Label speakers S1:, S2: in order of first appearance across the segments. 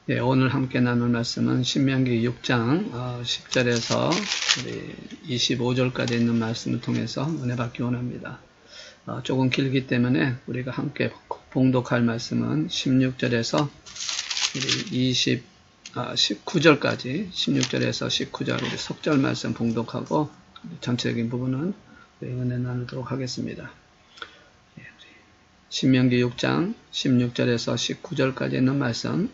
S1: 예, 오늘 함께 나눌 말씀은 신명기 6장 10절에서 25절까지 있는 말씀을 통해서 은혜 받기 원합니다. 조금 길기 때문에 우리가 함께 봉독할 말씀은 16절에서 19절까지 16절에서 19절 우리 석절 말씀 봉독하고 전체적인 부분은 은혜 나누도록 하겠습니다. 신명기 6장 16절에서 19절까지 있는 말씀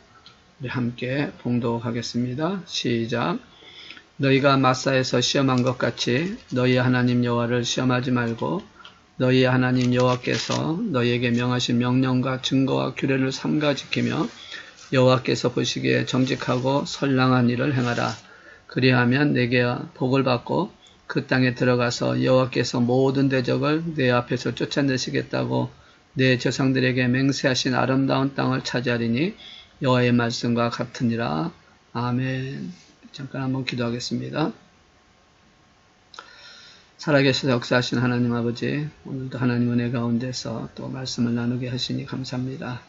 S1: 우리 함께 봉독하겠습니다. 시작. 너희가 마사에서 시험한 것 같이 너희 하나님 여호와를 시험하지 말고 너희 하나님 여호와께서 너희에게 명하신 명령과 증거와 규례를 삼가 지키며 여호와께서 보시기에 정직하고 선량한 일을 행하라. 그리하면 내게 복을 받고 그 땅에 들어가서 여호와께서 모든 대적을 내 앞에서 쫓아내시겠다고 내 조상들에게 맹세하신 아름다운 땅을 차지하리니 여호와의 말씀과 같으니라. 아멘. 잠깐 한번 기도하겠습니다. 살아계셔서 역사하신 하나님 아버지, 오늘도 하나님 은혜 가운데서 또 말씀을 나누게 하시니 감사합니다.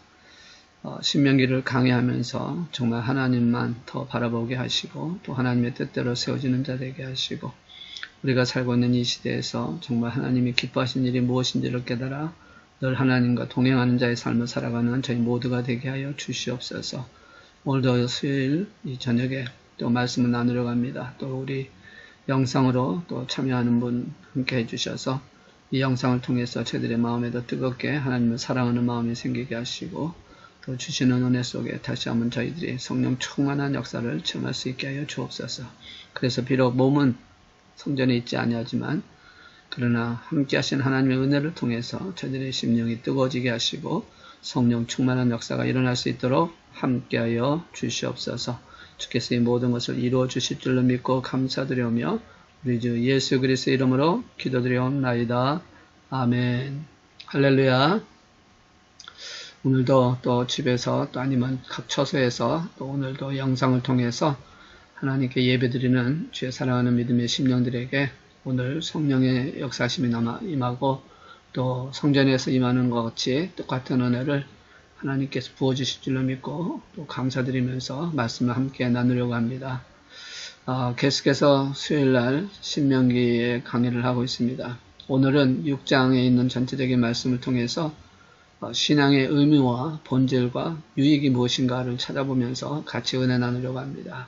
S1: 신명기를 강의하면서 정말 하나님만 더 바라보게 하시고 또 하나님의 뜻대로 세워지는 자 되게 하시고 우리가 살고 있는 이 시대에서 정말 하나님이 기뻐하신 일이 무엇인지를 깨달아 늘 하나님과 동행하는 자의 삶을 살아가는 저희 모두가 되게 하여 주시옵소서. 오늘도 수요일 이 저녁에 또 말씀을 나누려고 합니다. 또 우리 영상으로 또 참여하는 분 함께 해주셔서 이 영상을 통해서 저희들의 마음에도 뜨겁게 하나님을 사랑하는 마음이 생기게 하시고 또 주시는 은혜 속에 다시 한번 저희들이 성령 충만한 역사를 체험할 수 있게 하여 주옵소서. 그래서 비록 몸은 성전에 있지 아니하지만 그러나 함께 하신 하나님의 은혜를 통해서 저희들의 심령이 뜨거워지게 하시고 성령 충만한 역사가 일어날 수 있도록 함께하여 주시옵소서. 주께서 이 모든 것을 이루어 주실 줄로 믿고 감사드리오며 우리 주 예수 그리스도의 이름으로 기도드리옵나이다. 아멘. 할렐루야. 오늘도 또 집에서 또 아니면 각 처소에서 또 오늘도 영상을 통해서 하나님께 예배드리는 주의 사랑하는 믿음의 심령들에게 오늘 성령의 역사심이 임하고 또 성전에서 임하는 것 같이 똑같은 은혜를 하나님께서 부어주실 줄로 믿고 또 감사드리면서 말씀을 함께 나누려고 합니다. 계속해서 수요일날 신명기의 강의를 하고 있습니다. 오늘은 6장에 있는 전체적인 말씀을 통해서 신앙의 의미와 본질과 유익이 무엇인가를 찾아보면서 같이 은혜 나누려고 합니다.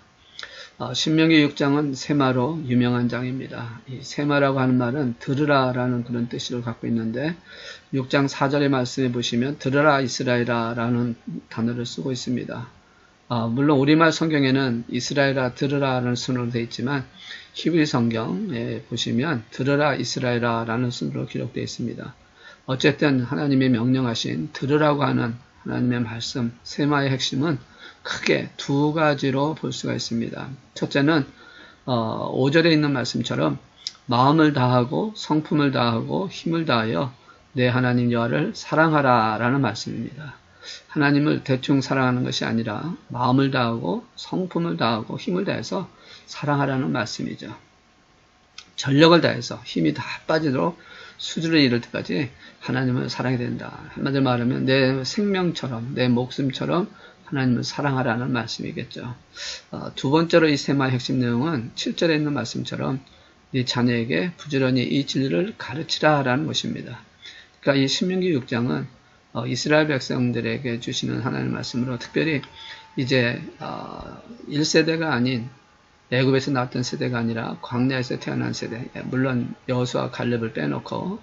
S1: 신명기 6장은 세마로 유명한 장입니다. 이 세마라고 하는 말은 들으라 라는 그런 뜻을 갖고 있는데 6장 4절의 말씀에 보시면 들으라 이스라엘아 라는 단어를 쓰고 있습니다. 물론 우리말 성경에는 이스라엘아 들으라 라는 순으로 되어 있지만 히브리 성경에 보시면 들으라 이스라엘아 라는 순으로 기록되어 있습니다. 어쨌든 하나님의 명령하신 들으라고 하는 하나님의 말씀 세마의 핵심은 크게 두 가지로 볼 수가 있습니다. 첫째는 5절에 있는 말씀처럼 마음을 다하고 성품을 다하고 힘을 다하여 내 하나님 여호와를 사랑하라 라는 말씀입니다. 하나님을 대충 사랑하는 것이 아니라 마음을 다하고 성품을 다하고 힘을 다해서 사랑하라는 말씀이죠. 전력을 다해서 힘이 다 빠지도록 수준에 이를 때까지 하나님을 사랑해야 된다. 한마디로 말하면 내 생명처럼 내 목숨처럼 하나님을 사랑하라는 말씀이겠죠. 두 번째로 이 세마의 핵심 내용은 7절에 있는 말씀처럼 네 자녀에게 부지런히 이 진리를 가르치라 라는 것입니다. 그러니까 이 신명기 6장은 이스라엘 백성들에게 주시는 하나님의 말씀으로 특별히 이제 1세대가 아닌 애굽에서 나왔던 세대가 아니라 광야에서 태어난 세대, 물론 여호수아 갈렙을 빼놓고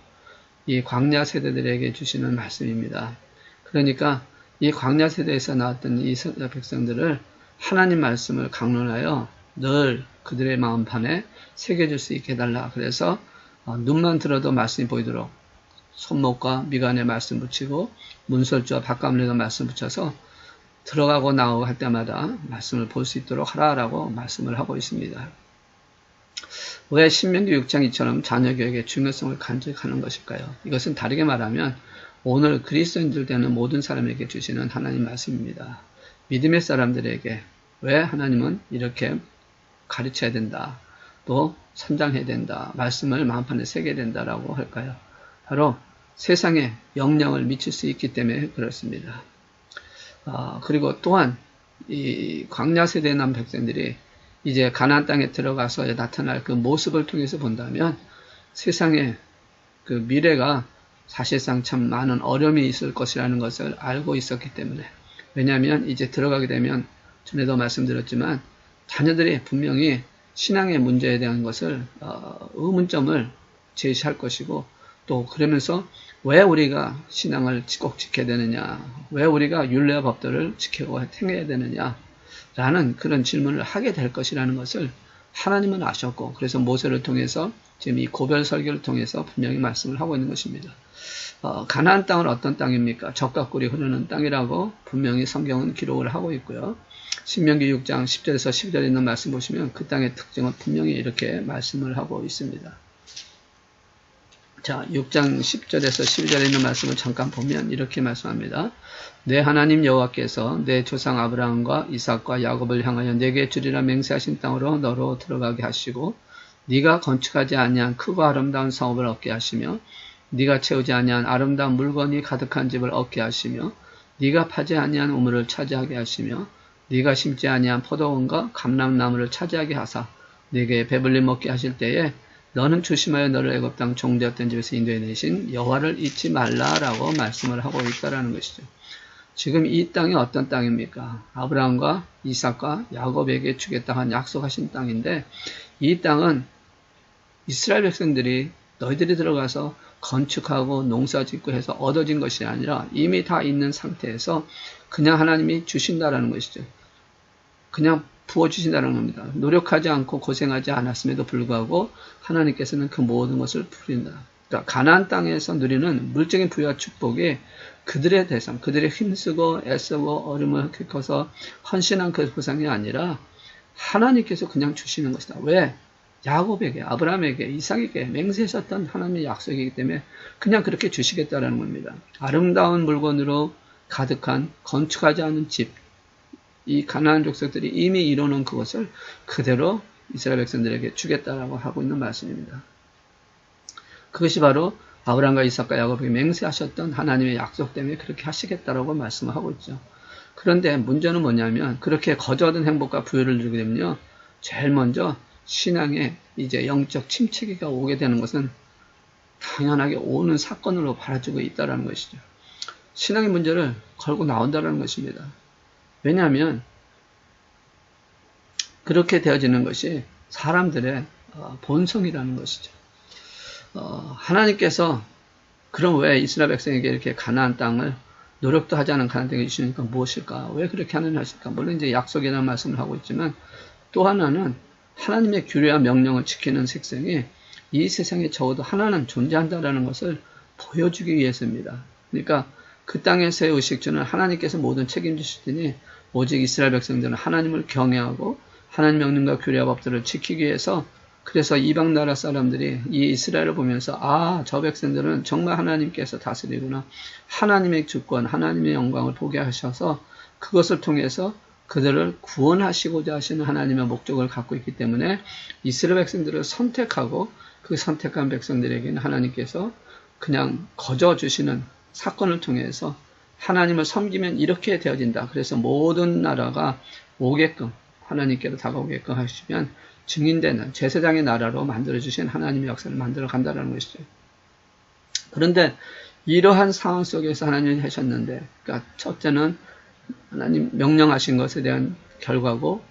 S1: 이 광야 세대들에게 주시는 말씀입니다. 그러니까 이 광야 세대에서 나왔던 이 백성들을 하나님 말씀을 강론하여 늘 그들의 마음판에 새겨줄 수 있게 해달라. 그래서 눈만 들어도 말씀이 보이도록 손목과 미간에 말씀 붙이고 문설주와 바깥문에도 말씀 붙여서 들어가고 나오고 할 때마다 말씀을 볼 수 있도록 하라라고 말씀을 하고 있습니다. 왜 신명기 6장이처럼 자녀교육의 중요성을 간직하는 것일까요? 이것은 다르게 말하면 오늘 그리스도인들 되는 모든 사람에게 주시는 하나님 말씀입니다. 믿음의 사람들에게 왜 하나님은 이렇게 가르쳐야 된다, 또 선장해야 된다, 말씀을 마음판에 새겨야 된다라고 할까요? 바로 세상에 영향을 미칠 수 있기 때문에 그렇습니다. 그리고 또한 이 광야 세대에 난 백성들이 이제 가나안 땅에 들어가서 나타날 그 모습을 통해서 본다면 세상에 그 미래가 사실상 참 많은 어려움이 있을 것이라는 것을 알고 있었기 때문에, 왜냐하면 이제 들어가게 되면 전에도 말씀드렸지만 자녀들이 분명히 신앙의 문제에 대한 것을 의문점을 제시할 것이고, 또 그러면서 왜 우리가 신앙을 꼭 지켜야 되느냐, 왜 우리가 율례와 법도를 지키고 행해야 되느냐 라는 그런 질문을 하게 될 것이라는 것을 하나님은 아셨고, 그래서 모세를 통해서 지금 이 고별 설교를 통해서 분명히 말씀을 하고 있는 것입니다. 가나안 땅은 어떤 땅입니까? 젖과 꿀이 흐르는 땅이라고 분명히 성경은 기록을 하고 있고요. 신명기 6장 10절에서 12절에 있는 말씀 보시면 그 땅의 특징은 분명히 이렇게 말씀을 하고 있습니다. 자, 6장 10절에서 12절에 있는 말씀을 잠깐 보면 이렇게 말씀합니다. 내 하나님 여호와께서 내 조상 아브라함과 이삭과 야곱을 향하여 내게 주리라 맹세하신 땅으로 너로 들어가게 하시고, 네가 건축하지 아니한 크고 아름다운 성읍을 얻게 하시며, 네가 채우지 아니한 아름다운 물건이 가득한 집을 얻게 하시며, 네가 파지 아니한 우물을 차지하게 하시며, 네가 심지 아니한 포도원과 감람나무를 차지하게 하사 네게 배불리 먹게 하실 때에 너는 조심하여 너를 애굽 땅 종되었던 집에서 인도해 내신 여호와를 잊지 말라라고 말씀을 하고 있다라는 것이죠. 지금 이 땅이 어떤 땅입니까? 아브라함과 이삭과 야곱에게 주겠다 한 약속하신 땅인데, 이 땅은 이스라엘 백성들이 너희들이 들어가서 건축하고 농사짓고 해서 얻어진 것이 아니라 이미 다 있는 상태에서 그냥 하나님이 주신다라는 것이죠. 그냥 부어주신다는 겁니다. 노력하지 않고 고생하지 않았음에도 불구하고 하나님께서는 그 모든 것을 부린다. 그러니까 가나안 땅에서 누리는 물적인 부여와 축복이 그들의 대상, 그들의 힘쓰고 애쓰고 어려움을 겪어서 헌신한 그 보상이 아니라 하나님께서 그냥 주시는 것이다. 왜? 야곱에게, 아브라함에게, 이삭에게 맹세하셨던 하나님의 약속이기 때문에 그냥 그렇게 주시겠다라는 겁니다. 아름다운 물건으로 가득한 건축하지 않은 집, 이 가나안 족속들이 이미 이뤄놓은 그것을 그대로 이스라엘 백성들에게 주겠다라고 하고 있는 말씀입니다. 그것이 바로 아브라함과 이삭과 야곱에게 맹세하셨던 하나님의 약속 때문에 그렇게 하시겠다라고 말씀을 하고 있죠. 그런데 문제는 뭐냐면 그렇게 거저 얻은 행복과 부유를 누리게 되면요, 제일 먼저 신앙에 이제 영적 침체기가 오게 되는 것은 당연하게 오는 사건으로 바라지고 있다는 것이죠. 신앙의 문제를 걸고 나온다는 것입니다. 왜냐하면 그렇게 되어지는 것이 사람들의 본성이라는 것이죠. 하나님께서 그럼 왜 이스라엘 백성에게 이렇게 가나안 땅을 노력도 하지 않은 가나안 땅을 주시니까 무엇일까? 왜 그렇게 하느냐실까? 물론 이제 약속이라는 말씀을 하고 있지만 또 하나는 하나님의 규례와 명령을 지키는 색성이 이 세상에 적어도 하나는 존재한다라는 것을 보여주기 위해서입니다. 그러니까 그 땅에서의 의식주는 하나님께서 모든 책임지시더니 오직 이스라엘 백성들은 하나님을 경외하고 하나님 명령과 규례와 법들을 지키기 위해서, 그래서 이방 나라 사람들이 이 이스라엘을 보면서 저 백성들은 정말 하나님께서 다스리구나, 하나님의 주권, 하나님의 영광을 보게 하셔서 그것을 통해서 그들을 구원하시고자 하시는 하나님의 목적을 갖고 있기 때문에 이스라엘 백성들을 선택하고 그 선택한 백성들에게는 하나님께서 그냥 거저 주시는 사건을 통해서 하나님을 섬기면 이렇게 되어진다. 그래서 모든 나라가 오게끔, 하나님께로 다가오게끔 하시면 증인되는 제사장의 나라로 만들어주신 하나님의 역사를 만들어 간다는 것이죠. 그런데 이러한 상황 속에서 하나님이 하셨는데, 그러니까 첫째는 하나님 명령하신 것에 대한 결과고,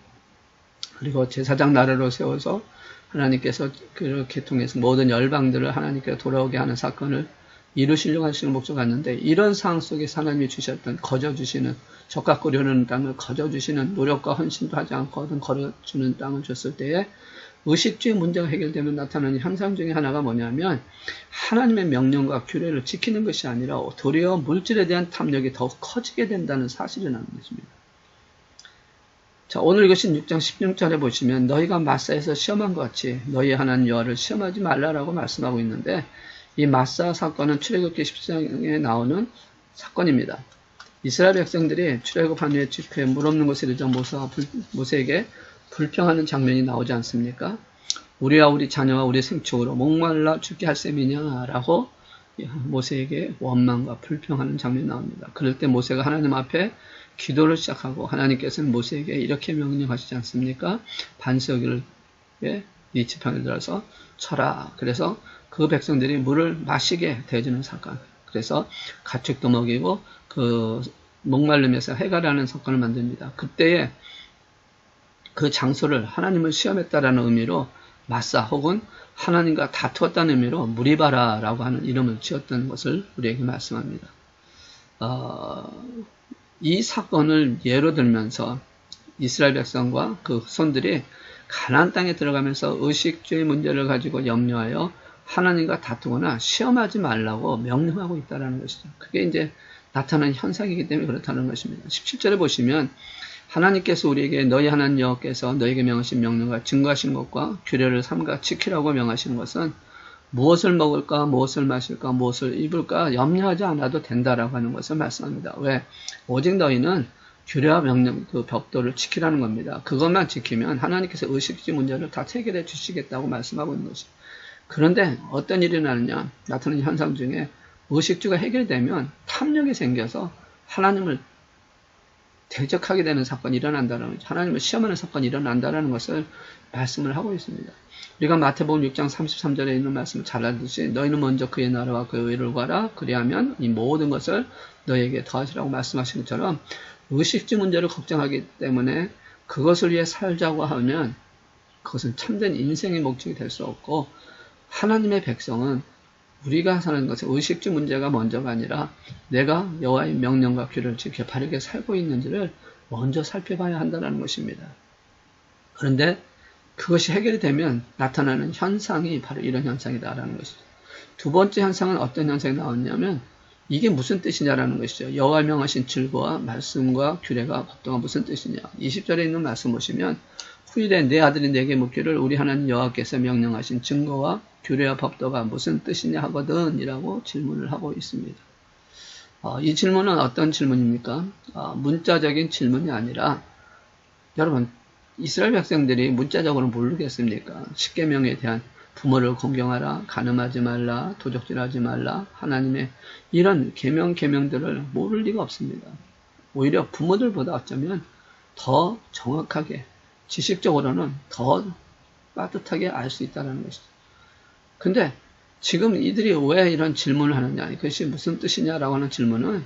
S1: 그리고 제사장 나라로 세워서 하나님께서 그렇게 통해서 모든 열방들을 하나님께로 돌아오게 하는 사건을 이루시려고 하시는 목적 같는데, 이런 상황 속에서 하나님이 주셨던 거저주시는 젖과 꿀이 흐르는 땅을 거저주시는, 노력과 헌신도 하지 않고 얻은 거저주는 땅을 줬을 때에 의식주의 문제가 해결되면 나타나는 현상 중에 하나가 뭐냐면 하나님의 명령과 규례를 지키는 것이 아니라 도리어 물질에 대한 탐욕이 더욱 커지게 된다는 사실이라는 것입니다. 자, 오늘 이것은 6장 16절에 보시면 너희가 마사에서 시험한 것 같이 너희 하나님 여호와를 시험하지 말라라고 말씀하고 있는데, 이 마사 사건은 출애굽기 10장에 나오는 사건입니다. 이스라엘 백성들이 출애굽한 후에 집회에 물 없는 곳에 이르자 모세에게 불평하는 장면이 나오지 않습니까? 우리와 우리 자녀와 우리 생축으로 목말라 죽게 할 셈이냐라고 모세에게 원망과 불평하는 장면이 나옵니다. 그럴 때 모세가 하나님 앞에 기도를 시작하고 하나님께서는 모세에게 이렇게 명령하시지 않습니까? 반석을 네 지팡이를 들어서 쳐라. 그래서 그 백성들이 물을 마시게 되어주는 사건. 그래서 가축도 먹이고 그 목말름에서 해가 나는 사건을 만듭니다. 그때에 그 장소를 하나님을 시험했다라는 의미로 마사 혹은 하나님과 다투었다는 의미로 무리바라라고 하는 이름을 지었던 것을 우리에게 말씀합니다. 이 사건을 예로 들면서 이스라엘 백성과 그 후손들이 가나안 땅에 들어가면서 의식주의 문제를 가지고 염려하여 하나님과 다투거나 시험하지 말라고 명령하고 있다는 것이죠. 그게 이제 나타나는 현상이기 때문에 그렇다는 것입니다. 17절에 보시면 하나님께서 우리에게 너희 하나님 여호와께서 너희에게 명하신 명령과 증거하신 것과 규례를 삼가 지키라고 명하시는 것은 무엇을 먹을까, 무엇을 마실까, 무엇을 입을까 염려하지 않아도 된다라고 하는 것을 말씀합니다. 왜? 오직 너희는 규례와 명령, 그 법도를 지키라는 겁니다. 그것만 지키면 하나님께서 의식주의 문제를 다 해결해 주시겠다고 말씀하고 있는 것이죠. 그런데 어떤 일이 나타나는 현상 중에 의식주가 해결되면 탐욕이 생겨서 하나님을 대적하게 되는 사건이 일어난다는 거죠. 하나님을 시험하는 사건이 일어난다는 것을 말씀을 하고 있습니다. 우리가 마태복음 6장 33절에 있는 말씀을 잘 알듯이 너희는 먼저 그의 나라와 그의 의를 구하라. 그리하면 이 모든 것을 너희에게 더하시라고 말씀하신 것처럼 의식주 문제를 걱정하기 때문에 그것을 위해 살자고 하면 그것은 참된 인생의 목적이 될 수 없고 하나님의 백성은 우리가 사는 것은 의식주 문제가 먼저가 아니라 내가 여호와의 명령과 규례를 지켜 바르게 살고 있는지를 먼저 살펴봐야 한다는 것입니다. 그런데 그것이 해결이 되면 나타나는 현상이 바로 이런 현상이다라는 것이죠. 두 번째 현상은 어떤 현상이 나왔냐면 이게 무슨 뜻이냐라는 것이죠. 여호와 명하신 질거와 말씀과 규례가 법도가 무슨 뜻이냐. 20절에 있는 말씀 보시면 후일에 내 아들이 내게 묻기를 우리 하나님 여호와께서 명령하신 증거와 규례와 법도가 무슨 뜻이냐 하거든 이라고 질문을 하고 있습니다. 이 질문은 어떤 질문입니까? 문자적인 질문이 아니라 여러분 이스라엘 백성들이 문자적으로 모르겠습니까? 십계명에 대한 부모를 공경하라, 간음하지 말라, 도적질하지 말라, 하나님의 이런 계명들을 모를 리가 없습니다. 오히려 부모들보다 어쩌면 더 정확하게 지식적으로는 더 빠듯하게 알 수 있다는 것이죠. 근데 지금 이들이 왜 이런 질문을 하느냐, 그것이 무슨 뜻이냐라고 하는 질문은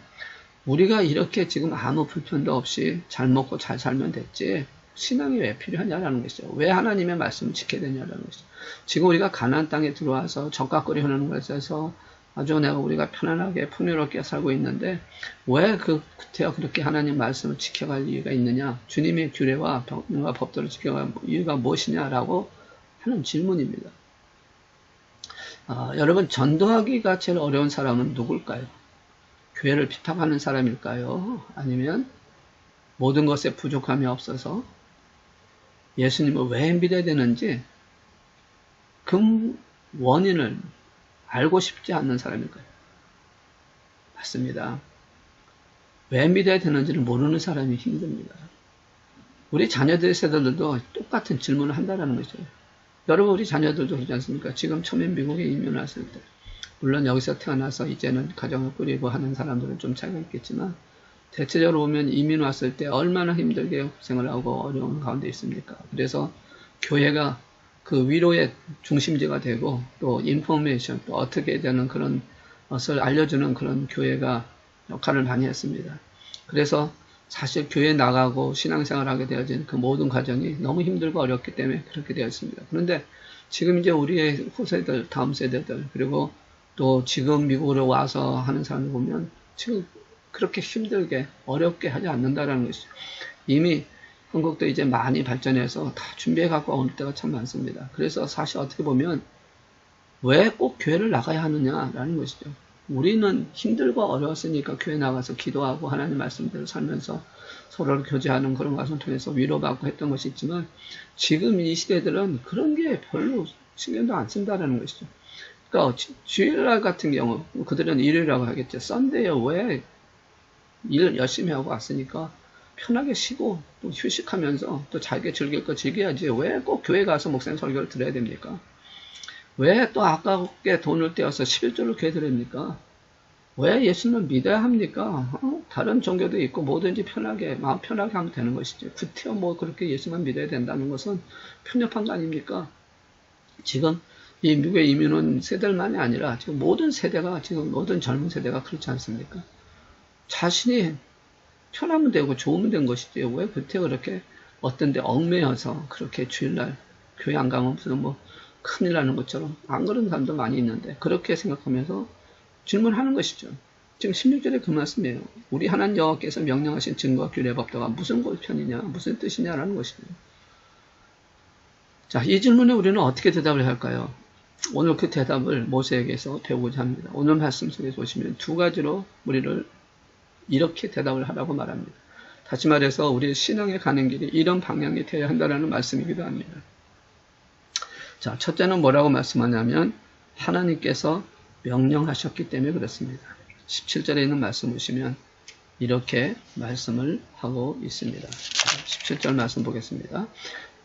S1: 우리가 이렇게 지금 아무 불편도 없이 잘 먹고 잘 살면 됐지 신앙이 왜 필요하냐라는 것이죠. 왜 하나님의 말씀을 지켜야 되냐라는 것이죠. 지금 우리가 가나안 땅에 들어와서 적각거리 하는 것에서 아주 우리가 편안하게 풍요롭게 살고 있는데 왜 그때야 그렇게 하나님 말씀을 지켜갈 이유가 있느냐, 주님의 규례와 법도를 지켜갈 이유가 무엇이냐라고 하는 질문입니다. 여러분 전도하기가 제일 어려운 사람은 누굴까요? 교회를 비판하는 사람일까요? 아니면 모든 것에 부족함이 없어서 예수님을 왜 믿어야 되는지 그 원인을 알고 싶지 않는 사람일까요? 맞습니다. 왜 믿어야 되는지를 모르는 사람이 힘듭니다. 우리 자녀들의 세대들도 똑같은 질문을 한다는 거죠. 여러분 우리 자녀들도 그러지 않습니까? 지금 처음에 미국에 이민 왔을 때 물론 여기서 태어나서 이제는 가정을 꾸리고 하는 사람들은 좀 차이가 있겠지만 대체적으로 보면 이민 왔을 때 얼마나 힘들게 고생을 하고 어려운 가운데 있습니까? 그래서 교회가 그 위로의 중심지가 되고 또 인포메이션 또 어떻게 되는 그런 것을 알려주는 그런 교회가 역할을 많이 했습니다. 그래서 사실 교회 나가고 신앙생활 하게 되어진 그 모든 과정이 너무 힘들고 어렵기 때문에 그렇게 되었습니다. 그런데 지금 이제 우리의 후세들, 다음 세대들, 그리고 또 지금 미국으로 와서 하는 사람을 보면 지금 그렇게 힘들게 어렵게 하지 않는다라는 것이죠. 이미 한국도 이제 많이 발전해서 다 준비해 갖고 올 때가 참 많습니다. 그래서 사실 어떻게 보면 왜 꼭 교회를 나가야 하느냐라는 것이죠. 우리는 힘들고 어려웠으니까 교회 나가서 기도하고 하나님 말씀대로 살면서 서로를 교제하는 그런 것을 통해서 위로받고 했던 것이 있지만 지금 이 시대들은 그런 게 별로 신경도 안 쓴다는 것이죠. 그러니까 주일날 같은 경우 그들은 일요일이라고 하겠죠. 썬데이에 왜 일 열심히 하고 왔으니까 편하게 쉬고 또 휴식하면서 또 자기가 즐길 거 즐겨야지 왜 꼭 교회 가서 목사님 설교를 들어야 됩니까? 왜 또 아깝게 돈을 떼어서 11조를 교회 드립니까? 왜 예수님을 믿어야 합니까? 다른 종교도 있고 뭐든지 편하게 마음 편하게 하면 되는 것이지. 구태여 뭐 그렇게 예수만 믿어야 된다는 것은 편협한 거 아닙니까? 지금 이 미국에 이민 온 세대만이 아니라 지금 모든 세대가 지금 모든 젊은 세대가 그렇지 않습니까? 자신이 편하면 되고 좋으면 된 것이지. 왜 그때 그렇게 어떤 데 얽매여서 그렇게 주일날 교회 안 가면 무슨 뭐 큰일 나는 것처럼 안 그런 사람도 많이 있는데 그렇게 생각하면서 질문하는 것이죠. 지금 16절에 그 말씀이에요. 우리 하나님 여호와께서 명령하신 증거와 규례 법도가 무슨 편이냐 무슨 뜻이냐라는 것이죠. 자, 이 질문에 우리는 어떻게 대답을 할까요? 오늘 그 대답을 모세에게서 배우고자 합니다. 오늘 말씀 속에서 보시면 두 가지로 우리를 이렇게 대답을 하라고 말합니다. 다시 말해서 우리 신앙에 가는 길이 이런 방향이 되어야 한다는 말씀이기도 합니다. 자, 첫째는 뭐라고 말씀하냐면 하나님께서 명령하셨기 때문에 그렇습니다. 17절에 있는 말씀 보시면 이렇게 말씀을 하고 있습니다. 17절 말씀 보겠습니다.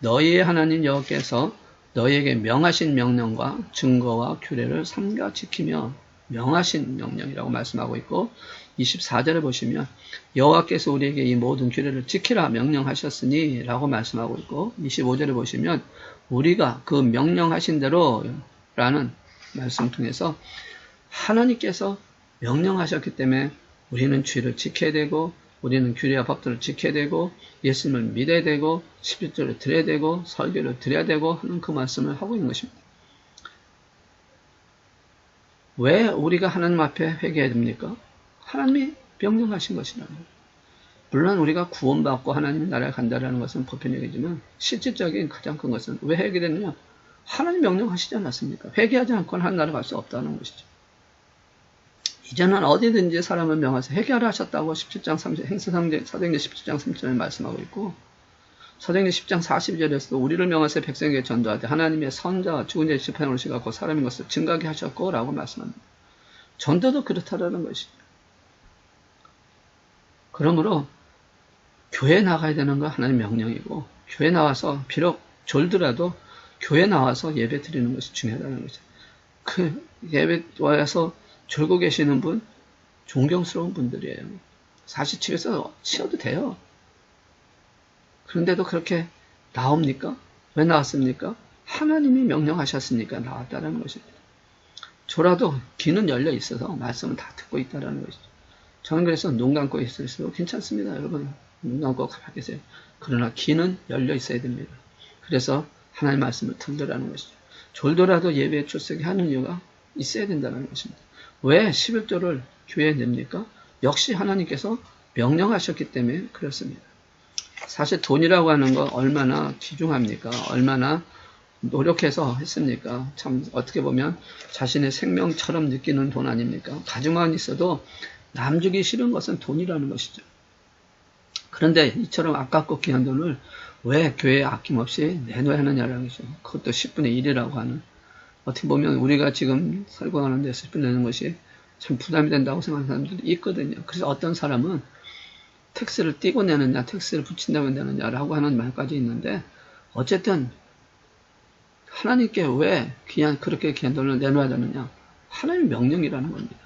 S1: 너희의 하나님 여호와께서 너희에게 명하신 명령과 증거와 규례를 삼가 지키며 명하신 명령이라고 말씀하고 있고 24절에 보시면 여호와께서 우리에게 이 모든 규례를 지키라 명령하셨으니 라고 말씀하고 있고 25절에 보시면 우리가 그 명령하신 대로 라는 말씀 통해서 하나님께서 명령하셨기 때문에 우리는 주의를 지켜야 되고 우리는 규례와 법들을 지켜야 되고 예수님을 믿어야 되고 11조를 드려야 되고 설교를 드려야 되고 하는 그 말씀을 하고 있는 것입니다. 왜 우리가 하나님 앞에 회개해야 됩니까? 하나님이 명령하신 것이라는 거예요. 물론 우리가 구원받고 하나님의 나라에 간다는 것은 보편 얘기지만 실질적인 가장 큰 것은 왜 회개되느냐? 하나님 명령하시지 않았습니까? 회개하지 않고는 하나님 나라에 갈 수 없다는 것이죠. 이제는 어디든지 사람을 명하사 회개하라 하셨다고 17장 30, 행사사도행전 17장 3절에 말씀하고 있고 사도행전 10장 42절에서도 우리를 명하사 백성에게 전도하되 하나님의 선자와 죽은 자의 지판을 오시갖고 사람인 것을 증거하게 하셨고 라고 말씀합니다. 전도도 그렇다라는 것이죠. 그러므로 교회 나가야 되는 거 하나님 명령이고 교회 나와서 비록 졸더라도 교회 나와서 예배 드리는 것이 중요하다는 거죠. 그 예배 와서 졸고 계시는 분 존경스러운 분들이에요. 사실 집에서 쉬어도 돼요. 그런데도 그렇게 나옵니까? 왜 나왔습니까? 하나님이 명령하셨으니까 나왔다는 것입니다. 졸아도 귀는 열려 있어서 말씀을 다 듣고 있다는 것이죠. 저는 그래서 눈 감고 있어도 괜찮습니다. 여러분 눈 감고 가만히 계세요. 그러나 귀는 열려 있어야 됩니다. 그래서 하나님의 말씀을 들으라는 것이죠. 졸더라도 예배에 출석해 하는 이유가 있어야 된다는 것입니다. 왜 11조를 교회에 냅니까? 역시 하나님께서 명령하셨기 때문에 그렇습니다. 사실 돈이라고 하는 거 얼마나 귀중합니까? 얼마나 노력해서 했습니까? 참 어떻게 보면 자신의 생명처럼 느끼는 돈 아닙니까? 가지만 있어도 남 주기 싫은 것은 돈이라는 것이죠. 그런데 이처럼 아깝고 귀한 돈을 왜 교회에 아낌없이 내놓아야 하느냐라는 것이죠. 그것도 10분의 1이라고 하는. 어떻게 보면 우리가 지금 살고 가는 데서 10분 내는 것이 참 부담이 된다고 생각하는 사람들이 있거든요. 그래서 어떤 사람은 텍스를 띄고 내느냐, 텍스를 붙인다고 내느냐라고 하는 말까지 있는데 어쨌든 하나님께 왜 그렇게 귀한 돈을 내놔야 되느냐? 하나님의 명령이라는 겁니다.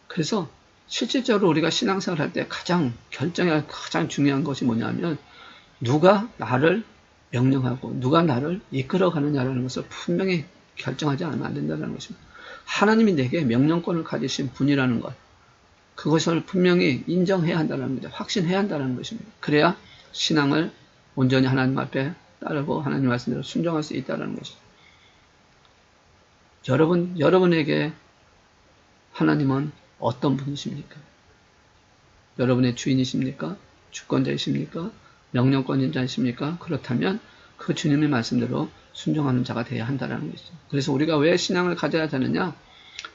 S1: 그래서 실질적으로 우리가 신앙생활 할 때 가장 중요한 것이 뭐냐면 누가 나를 명령하고 누가 나를 이끌어가느냐라는 것을 분명히 결정하지 않으면 안 된다는 것입니다. 하나님이 내게 명령권을 가지신 분이라는 것, 그것을 분명히 인정해야 한다는 겁니다. 확신해야 한다는 것입니다. 그래야 신앙을 온전히 하나님 앞에 따르고 하나님 말씀대로 순종할 수 있다는 것이죠. 여러분에게 하나님은 어떤 분이십니까? 여러분의 주인이십니까? 주권자이십니까? 명령권자이십니까? 그렇다면 그 주님의 말씀대로 순종하는 자가 되어야 한다는 것이죠. 그래서 우리가 왜 신앙을 가져야 되느냐?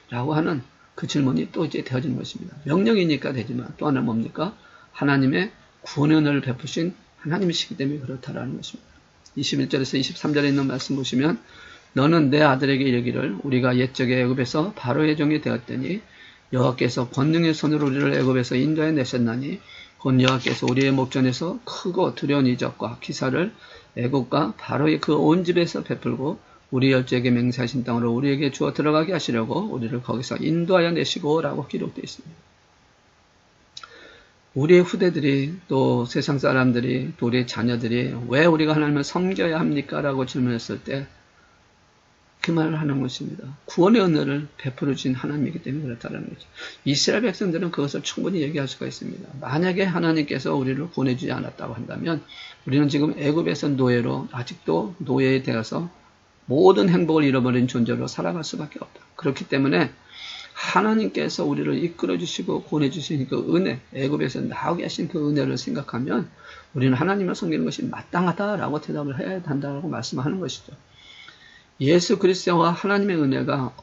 S1: 라고 하는 그 질문이 또 이제 되어지는 것입니다. 명령이니까 되지만 또 하나 뭡니까? 하나님의 구원을 베푸신 하나님이시기 때문에 그렇다라는 것입니다. 21절에서 23절에 있는 말씀 보시면 너는 내 아들에게 이르기를 우리가 옛적에 애굽에서 바로의 종이 되었더니 여호와께서 권능의 손으로 우리를 애굽에서 인도해 내셨나니 곧 여호와께서 우리의 목전에서 크고 두려운 이적과 기사를 애굽과 바로의 그 온 집에서 베풀고 우리 열조에게 맹세하신 땅으로 우리에게 주어 들어가게 하시려고 우리를 거기서 인도하여 내시고 라고 기록되어 있습니다. 우리의 후대들이 또 세상 사람들이 또 우리의 자녀들이 왜 우리가 하나님을 섬겨야 합니까? 라고 질문했을 때 그 말을 하는 것입니다. 구원의 은혜를 베풀어 주신 하나님이기 때문에 그렇다는 거죠. 이스라엘 백성들은 그것을 충분히 얘기할 수가 있습니다. 만약에 하나님께서 우리를 구원해 주지 않았다고 한다면 우리는 지금 애굽에서 노예로 아직도 노예에 되어서 모든 행복을 잃어버린 존재로 살아갈 수밖에 없다. 그렇기 때문에 하나님께서 우리를 이끌어 주시고 구원해 주신 그 은혜, 애굽에서 나오게 하신 그 은혜를 생각하면 우리는 하나님을 섬기는 것이 마땅하다라고 대답을 해야 한다고 말씀하는 것이죠. 예수 그리스도와 하나님의 은혜가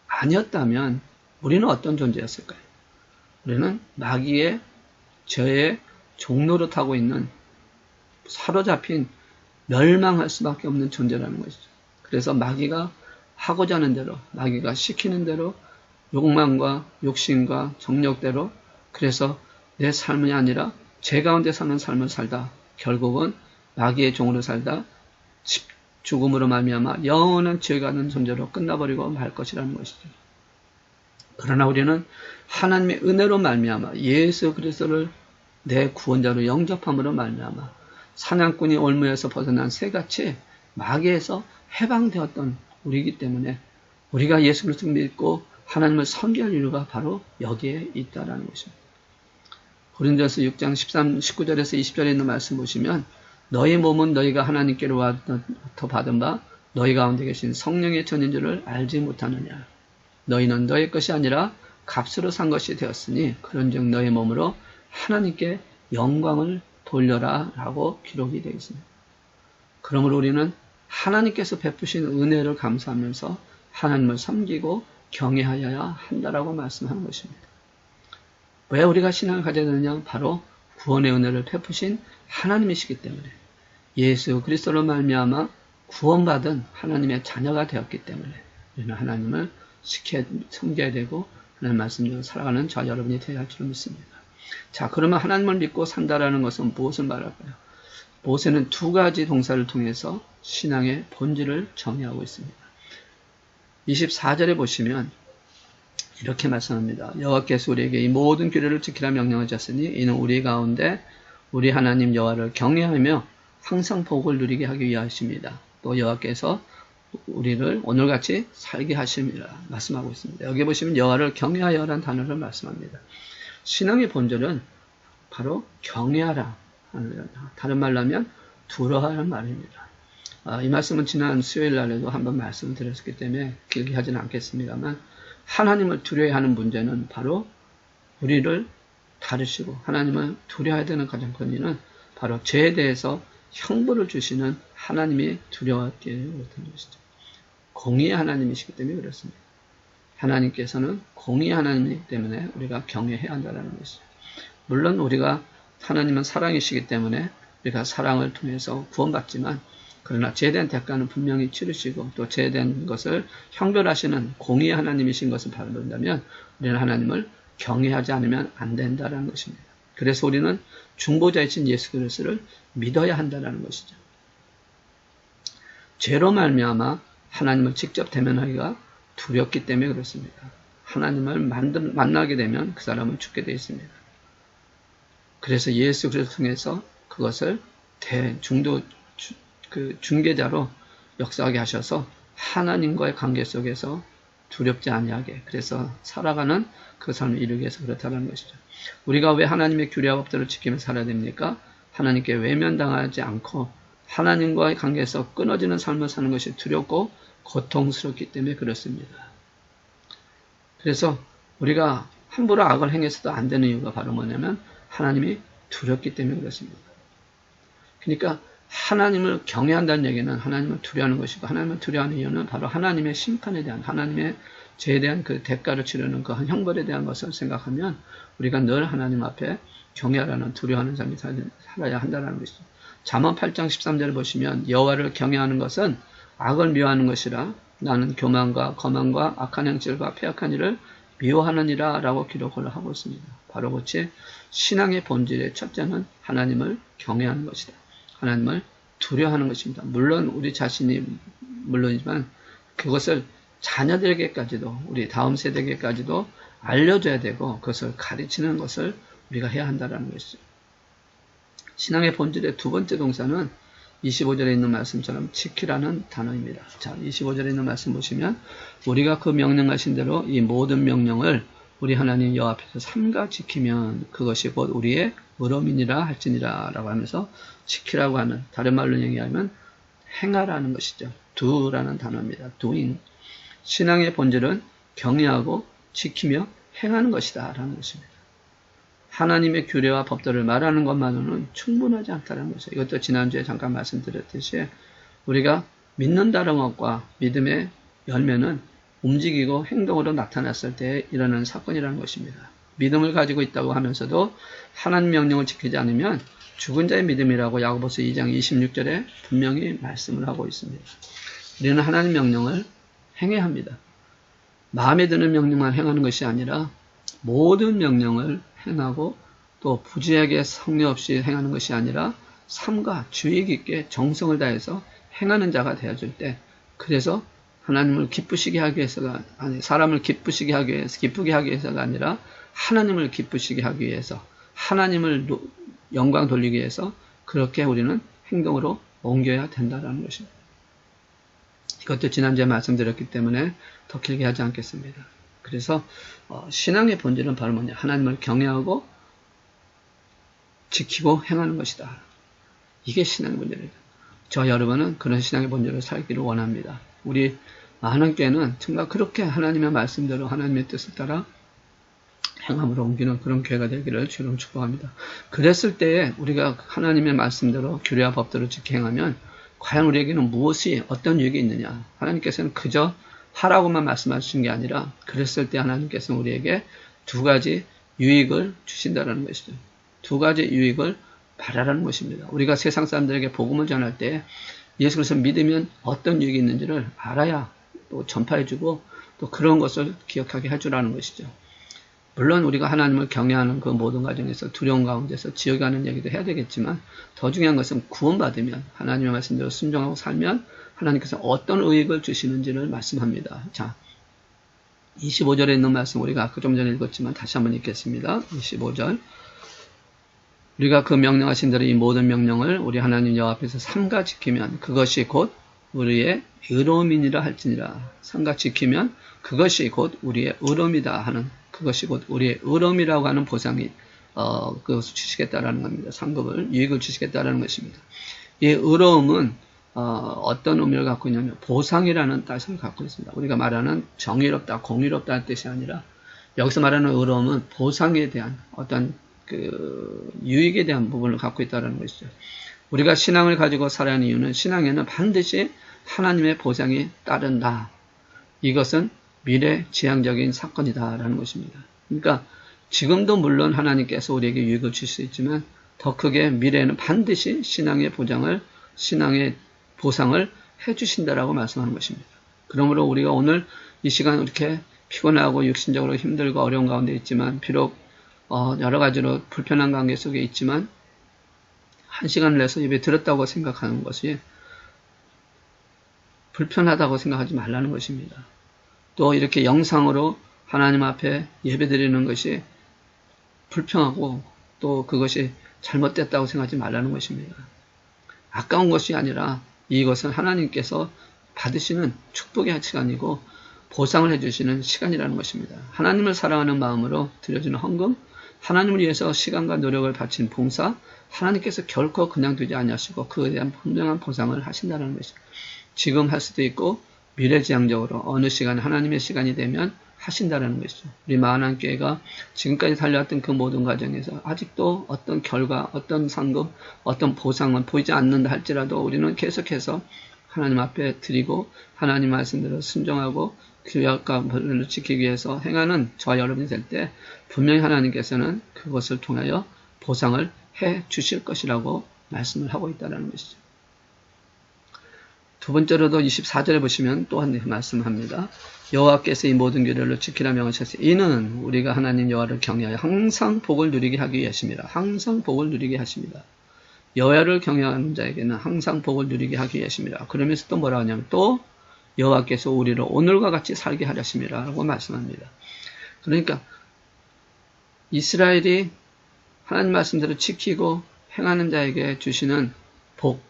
S1: 아니었다면 우리는 어떤 존재였을까요? 우리는 마귀의 죄의 종로를 타고 있는 사로잡힌 멸망할 수밖에 없는 존재라는 것이죠. 그래서 마귀가 하고자 하는 대로, 마귀가 시키는 대로 욕망과 욕심과 정력대로 그래서 내 삶이 아니라 죄 가운데 사는 삶을 살다 결국은 마귀의 종으로 살다 죽음으로 말미암아 영원한 죄가 있는 존재로 끝나버리고 말 것이라는 것이죠. 그러나 우리는 하나님의 은혜로 말미암아 예수 그리스도를 내 구원자로 영접함으로 말미암아 사냥꾼이 올무에서 벗어난 새같이 마귀에서 해방되었던 우리이기 때문에 우리가 예수 그리스도를 믿고 하나님을 섬길 이유가 바로 여기에 있다라는 것입니다. 고린도서 6장 19절에서 20절에 있는 말씀 보시면 너희 몸은 너희가 하나님께로부터 받은 바 너희 가운데 계신 성령의 전인 줄을 알지 못하느냐. 너희는 너희 것이 아니라 값으로 산 것이 되었으니 그런즉 너희 몸으로 하나님께 영광을 돌려라 라고 기록이 되어 있습니다. 그러므로 우리는 하나님께서 베푸신 은혜를 감사하면서 하나님을 섬기고 경외하여야 한다라고 말씀하는 것입니다. 왜 우리가 신앙을 가져야 되느냐? 바로 구원의 은혜를 베푸신 하나님이시기 때문에 예수 그리스도로 말미암아 구원받은 하나님의 자녀가 되었기 때문에 우리는 하나님을 섬겨야 되고 하나님 말씀대로 살아가는 저와 여러분이 되어야 할 줄 믿습니다. 자, 그러면 하나님을 믿고 산다라는 것은 무엇을 말할까요? 모세는 두 가지 동사를 통해서 신앙의 본질을 정의하고 있습니다. 24절에 보시면 이렇게 말씀합니다. 여호와께서 우리에게 이 모든 규례를 지키라 명령하셨으니 이는 우리 가운데 우리 하나님 여호와를 경외하며 항상 복을 누리게 하기 위하십니다. 또 여호와께서 우리를 오늘같이 살게 하십니다. 말씀하고 있습니다. 여기 보시면 여호와를 경외하여라는 단어를 말씀합니다. 신앙의 본질은 바로 경외하라. 다른 말로 하면 두려워하라는 말입니다. 이 말씀은 지난 수요일 날에도 한번 말씀을 드렸기 때문에 길게 하지는 않겠습니다만 하나님을 두려워하는 문제는 바로 우리를 다루시고 하나님을 두려워해야 되는 가장 큰 이유는 바로 죄에 대해서 형벌을 주시는 하나님이 두려웠기 때문에 그렇다는 것이죠. 공의의 하나님이시기 때문에 그렇습니다. 하나님께서는 공의의 하나님이기 때문에 우리가 경외해야 한다는 것이죠. 물론 우리가 하나님은 사랑이시기 때문에 우리가 사랑을 통해서 구원받지만 그러나 죄에 대한 대가는 분명히 치르시고 또 죄에 대한 것을 형벌하시는 공의의 하나님이신 것을 바라본다면 우리는 하나님을 경외하지 않으면 안 된다는 것입니다. 그래서 우리는 중보자이신 예수 그리스도를 믿어야 한다는 것이죠. 죄로 말미암아 하나님을 직접 대면하기가 두렵기 때문에 그렇습니다. 하나님을 만나게 되면 그 사람은 죽게 되어 있습니다. 그래서 예수 그리스도를 통해서 그것을 중개자로 역사하게 하셔서 하나님과의 관계 속에서 두렵지 아니하게 그래서 살아가는 그 삶을 이루기 위해서 그렇다는 것이죠. 우리가 왜 하나님의 규례와 법들을 지키며 살아야 됩니까? 하나님께 외면당하지 않고 하나님과의 관계에서 끊어지는 삶을 사는 것이 두렵고 고통스럽기 때문에 그렇습니다. 그래서 우리가 함부로 악을 행해서도 안 되는 이유가 바로 뭐냐면 하나님이 두렵기 때문에 그렇습니다. 그러니까 하나님을 경외한다는 얘기는 하나님을 두려워하는 것이고 하나님을 두려워하는 이유는 바로 하나님의 심판에 대한 하나님의 죄에 대한 그 대가를 치르는 그 형벌에 대한 것을 생각하면 우리가 늘 하나님 앞에 경외하라는 두려워하는 삶이 살아야 한다는 것이죠. 잠언 8장 13절을 보시면 여호와를 경외하는 것은 악을 미워하는 것이라 나는 교만과 거만과 악한 행실과 패악한 일을 미워하느니라 라고 기록을 하고 있습니다. 바로 그렇지 신앙의 본질의 첫째는 하나님을 경외하는 것이다. 하나님을 두려워하는 것입니다. 물론 우리 자신이 물론이지만 그것을 자녀들에게까지도 우리 다음 세대에게까지도 알려줘야 되고 그것을 가르치는 것을 우리가 해야 한다는 것이죠. 신앙의 본질의 두 번째 동사는 25절에 있는 말씀처럼 지키라는 단어입니다. 자, 25절에 있는 말씀 보시면 우리가 그 명령하신 대로 이 모든 명령을 우리 하나님 여호와 앞에서 삼가 지키면 그것이 곧 우리의 의로움이니라 할지니라 라고 하면서 지키라고 하는, 다른 말로 얘기하면 행하라는 것이죠. do라는 단어입니다. doing. 신앙의 본질은 경외하고 지키며 행하는 것이다 라는 것입니다. 하나님의 규례와 법도를 말하는 것만으로는 충분하지 않다는 것이죠. 이것도 지난주에 잠깐 말씀드렸듯이 우리가 믿는다는 것과 믿음의 열매는 움직이고 행동으로 나타났을 때 일어나는 사건이라는 것입니다. 믿음을 가지고 있다고 하면서도 하나님 명령을 지키지 않으면 죽은 자의 믿음이라고 야고보서 2장 26절에 분명히 말씀을 하고 있습니다. 우리는 하나님 명령을 행해야 합니다. 마음에 드는 명령만 행하는 것이 아니라 모든 명령을 행하고 또 부지하게 성례 없이 행하는 것이 아니라 삶과 주의 깊게 정성을 다해서 행하는 자가 되어줄 때, 그래서 하나님을 기쁘시게 하기 위해서가 아니, 사람을 기쁘시게 하기 위해서, 기쁘게 하기 위해서가 아니라 하나님을 기쁘시게 하기 위해서, 하나님을 영광 돌리기 위해서 그렇게 우리는 행동으로 옮겨야 된다는 것입니다. 이것도 지난주에 말씀드렸기 때문에 더 길게 하지 않겠습니다. 그래서 신앙의 본질은 바로 뭐냐? 하나님을 경외하고 지키고 행하는 것이다. 이게 신앙의 본질입니다. 저 여러분은 그런 신앙의 본질을 살기를 원합니다. 우리 많은 교회는 정말 그렇게 하나님의 말씀대로 하나님의 뜻을 따라 행함으로 옮기는 그런 교회가 되기를 주로 축복합니다. 그랬을 때에 우리가 하나님의 말씀대로 규례와 법도를 지켜 행하면 과연 우리에게는 무엇이 어떤 유익이 있느냐? 하나님께서는 그저 하라고만 말씀하신 게 아니라 그랬을 때 하나님께서는 우리에게 두 가지 유익을 주신다는 것이죠. 두 가지 유익을 바라라는 것입니다. 우리가 세상 사람들에게 복음을 전할 때 예수 그리스도를 믿으면 어떤 유익이 있는지를 알아야 또 전파해주고 또 그런 것을 기억하게 해주라는 것이죠. 물론 우리가 하나님을 경외하는 그 모든 과정에서 두려움 가운데서 지어가는 얘기도 해야 되겠지만 더 중요한 것은 구원받으면 하나님의 말씀대로 순종하고 살면 하나님께서 어떤 의익을 주시는지를 말씀합니다. 자, 25절에 있는 말씀 우리가 아까 좀 전에 읽었지만 다시 한번 읽겠습니다. 25절. 우리가 그 명령하신 대로 이 모든 명령을 우리 하나님 여호와 앞에서 삼가 지키면 그것이 곧 우리의 의로움이니라 할지니라. 삼가 지키면 그것이 곧 우리의 의로움이다 하는, 그것이 곧 우리의 의로움이라고 하는 보상이 그것을 주시겠다라는 겁니다. 상급을, 유익을 주시겠다라는 것입니다. 이 의로움은 어떤 의미를 갖고 있냐면 보상이라는 뜻을 갖고 있습니다. 우리가 말하는 정의롭다, 공의롭다는 뜻이 아니라 여기서 말하는 의로움은 보상에 대한 어떤 그 유익에 대한 부분을 갖고 있다는 것이죠. 우리가 신앙을 가지고 살아야 하는 이유는 신앙에는 반드시 하나님의 보상이 따른다. 이것은 미래지향적인 사건이다라는 것입니다. 그러니까 지금도 물론 하나님께서 우리에게 유익을 줄 수 있지만 더 크게 미래에는 반드시 신앙의 보상을 해주신다라고 말씀하는 것입니다. 그러므로 우리가 오늘 이 시간 이렇게 피곤하고 육신적으로 힘들고 어려운 가운데 있지만 비록 여러 가지로 불편한 관계 속에 있지만 한 시간을 내서 예배 드렸다고 생각하는 것이 불편하다고 생각하지 말라는 것입니다. 또 이렇게 영상으로 하나님 앞에 예배 드리는 것이 불평하고 또 그것이 잘못됐다고 생각하지 말라는 것입니다. 아까운 것이 아니라 이것은 하나님께서 받으시는 축복의 시간이고 보상을 해주시는 시간이라는 것입니다. 하나님을 사랑하는 마음으로 드려지는 헌금, 하나님을 위해서 시간과 노력을 바친 봉사, 하나님께서 결코 그냥 두지 아니하시고 그에 대한 분명한 보상을 하신다는 것입니다. 지금 할 수도 있고 미래지향적으로 어느 시간 하나님의 시간이 되면 하신다는 것이죠. 우리 마한교회가 지금까지 달려왔던 그 모든 과정에서 아직도 어떤 결과, 어떤 상급, 어떤 보상은 보이지 않는다 할지라도 우리는 계속해서 하나님 앞에 드리고 하나님 말씀대로 순종하고 규약과 법을 지키기 위해서 행하는 저와 여러분이 될 때 분명히 하나님께서는 그것을 통하여 보상을 해 주실 것이라고 말씀을 하고 있다는 것이죠. 두 번째로도 24절에 보시면 또 한 말씀합니다. 여호와께서 이 모든 규례를 지키라 명하셨으니 이는 우리가 하나님 여호와를 경외하여 항상 복을 누리게 하기 위하십니다. 항상 복을 누리게 하십니다. 여호와를 경외하는 자에게는 항상 복을 누리게 하기 위하십니다. 그러면서 또 뭐라 하냐면 또 여호와께서 우리를 오늘과 같이 살게 하려심이라 라고 말씀합니다. 그러니까 이스라엘이 하나님 말씀대로 지키고 행하는 자에게 주시는 복,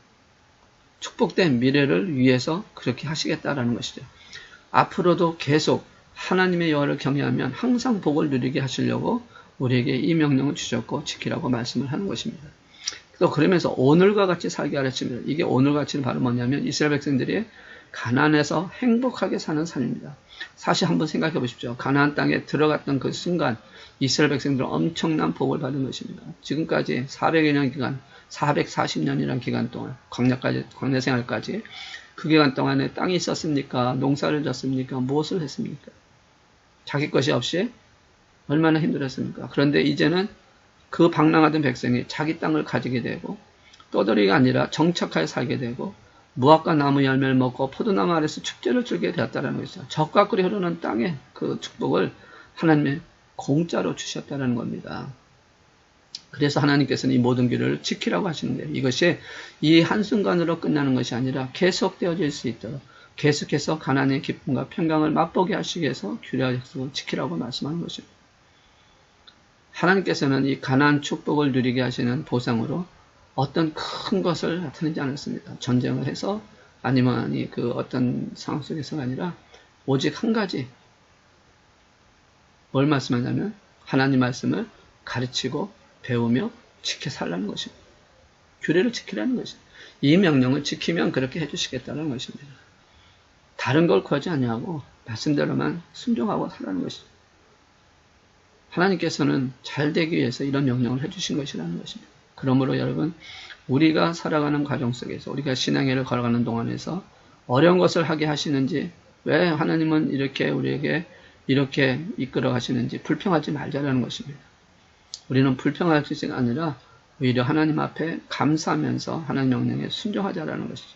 S1: 축복된 미래를 위해서 그렇게 하시겠다라는 것이죠. 앞으로도 계속 하나님의 여호와를 경외하면 항상 복을 누리게 하시려고 우리에게 이 명령을 주셨고 지키라고 말씀을 하는 것입니다. 또 그러면서 오늘과 같이 살게 하셨습니다. 이게 오늘과 같이는 바로 뭐냐면 이스라엘 백성들이 가나안에서 행복하게 사는 삶입니다. 사실 한번 생각해 보십시오. 가나안 땅에 들어갔던 그 순간 이스라엘 백성들은 엄청난 복을 받은 것입니다. 지금까지 400여 년 기간, 440년이라는 기간 동안 광야 생활까지 그 기간 동안에 땅이 있었습니까? 농사를 졌습니까? 무엇을 했습니까? 자기 것이 없이 얼마나 힘들었습니까? 그런데 이제는 그 방랑하던 백성이 자기 땅을 가지게 되고 떠돌이가 아니라 정착하여 살게 되고 무화과 나무 열매를 먹고 포도나무 아래서 축제를 즐기게 되었다는 것이죠. 적과 꿀이 흐르는 땅의 그 축복을 하나님의 공짜로 주셨다는 겁니다. 그래서 하나님께서는 이 모든 길을 지키라고 하시는데 이것이 이 한순간으로 끝나는 것이 아니라 계속되어질 수 있도록 계속해서 가나안의 기쁨과 평강을 맛보게 하시기 위해서 규례와 약속을 지키라고 말씀하는 것입니다. 하나님께서는 이 가나안 축복을 누리게 하시는 보상으로 어떤 큰 것을 나타내지 않았습니다. 전쟁을 해서 아니면 그 어떤 상황 속에서가 아니라 오직 한 가지 뭘 말씀하냐면 하나님 말씀을 가르치고 배우며 지켜 살라는 것입니다. 규례를 지키라는 것입니다. 이 명령을 지키면 그렇게 해주시겠다는 것입니다. 다른 걸 구하지 아니하고 말씀대로만 순종하고 살라는 것입니다. 하나님께서는 잘 되기 위해서 이런 명령을 해주신 것이라는 것입니다. 그러므로 여러분 우리가 살아가는 과정 속에서 우리가 신앙회를 걸어가는 동안에서 어려운 것을 하게 하시는지 왜 하나님은 이렇게 우리에게 이렇게 이끌어 가시는지 불평하지 말자라는 것입니다. 우리는 불평할 것이 아니라 오히려 하나님 앞에 감사하면서 하나님 명령에 순종하자라는 것이죠.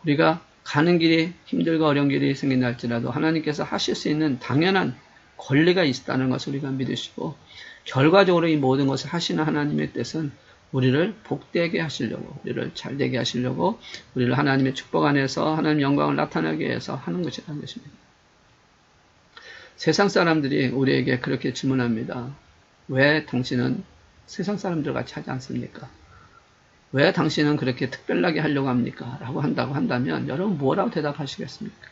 S1: 우리가 가는 길이 힘들고 어려운 길이 생긴다 할지라도 하나님께서 하실 수 있는 당연한 권리가 있다는 것을 우리가 믿으시고 결과적으로 이 모든 것을 하시는 하나님의 뜻은 우리를 복되게 하시려고 우리를 잘되게 하시려고 우리를 하나님의 축복 안에서 하나님의 영광을 나타나게 해서 하는 것이라는 것입니다. 세상 사람들이 우리에게 그렇게 질문합니다. 왜 당신은 세상 사람들 같이 하지 않습니까? 왜 당신은 그렇게 특별하게 하려고 합니까? 라고 한다고 한다면 여러분 뭐라고 대답하시겠습니까?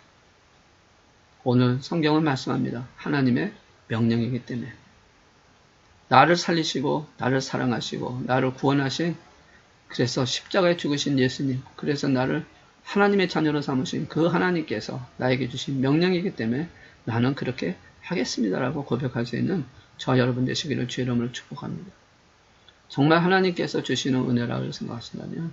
S1: 오늘 성경은 말씀합니다. 하나님의 명령이기 때문에 나를 살리시고 나를 사랑하시고 나를 구원하신 그래서 십자가에 죽으신 예수님 그래서 나를 하나님의 자녀로 삼으신 그 하나님께서 나에게 주신 명령이기 때문에 나는 그렇게 하겠습니다라고 고백할 수 있는 저 여러분 되시기를 주의 이름으로 축복합니다. 정말 하나님께서 주시는 은혜라고 생각하신다면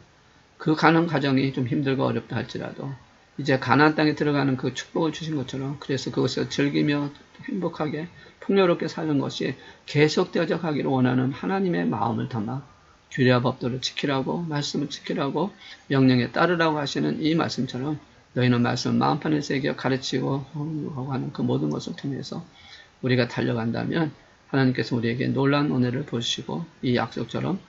S1: 그 가는 과정이 좀 힘들고 어렵다 할지라도 이제 가나안 땅에 들어가는 그 축복을 주신 것처럼 그래서 그것을 즐기며 행복하게 풍요롭게 사는 것이 계속되어져 가기를 원하는 하나님의 마음을 담아 규례와 법도를 지키라고 말씀을 지키라고 명령에 따르라고 하시는 이 말씀처럼 너희는 말씀을 마음판에 새겨 가르치고 하는 그 모든 것을 통해서 우리가 달려간다면 하나님께서 우리에게 놀라운 은혜를 보시고 이 약속처럼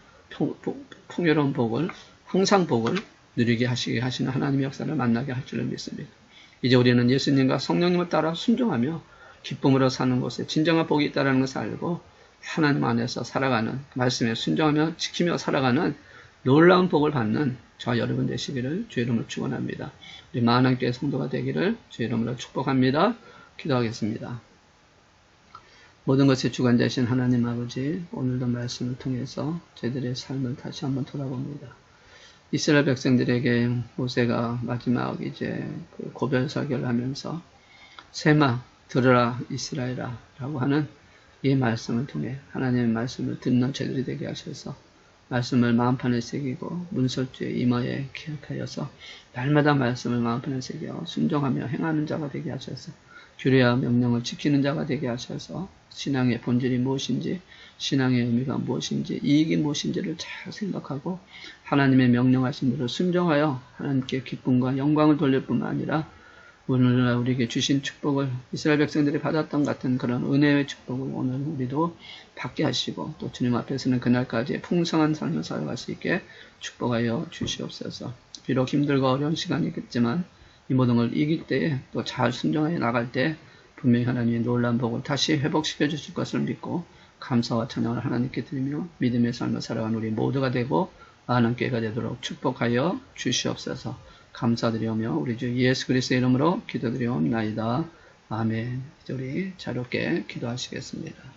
S1: 풍요로운 복을 항상 복을 누리게 하시게 하시는 하나님의 역사를 만나게 할 줄을 믿습니다. 이제 우리는 예수님과 성령님을 따라 순종하며 기쁨으로 사는 곳에 진정한 복이 있다는 것을 알고 하나님 안에서 살아가는 말씀에 순종하며 지키며 살아가는 놀라운 복을 받는 저와 여러분 되시기를 주의 이름으로 축원합니다. 우리 만왕교회 성도가 되기를 주의 이름으로 축복합니다. 기도하겠습니다. 모든 것의 주관자이신 하나님 아버지 오늘도 말씀을 통해서 저희들의 삶을 다시 한번 돌아봅니다. 이스라엘 백성들에게 모세가 마지막 이제 그 고별 설교를 하면서 세마 들으라 이스라엘아 라고 하는 이 말씀을 통해 하나님의 말씀을 듣는 저희들이 되게 하셔서 말씀을 마음판에 새기고 문설주에 이마에 기억하여서 날마다 말씀을 마음판에 새겨 순종하며 행하는 자가 되게 하셔서 규례와 명령을 지키는 자가 되게 하셔서 신앙의 본질이 무엇인지 신앙의 의미가 무엇인지 이익이 무엇인지를 잘 생각하고 하나님의 명령하신 대로 순종하여 하나님께 기쁨과 영광을 돌릴 뿐만 아니라 오늘날 우리에게 주신 축복을 이스라엘 백성들이 받았던 같은 그런 은혜의 축복을 오늘 우리도 받게 하시고 또 주님 앞에서는 그날까지 풍성한 삶을 살아갈 수 있게 축복하여 주시옵소서. 비록 힘들고 어려운 시간이겠지만 이 모든 걸 이길 때 또 잘 순종해 나갈 때 분명히 하나님의 놀라운 복을 다시 회복시켜 주실 것을 믿고 감사와 찬양을 하나님께 드리며 믿음의 삶을 살아가는 우리 모두가 되고 하나님께가 되도록 축복하여 주시옵소서. 감사드리오며 우리 주 예수 그리스도의 이름으로 기도드리옵나이다. 아멘. 이제 우리 자유롭게 기도하시겠습니다.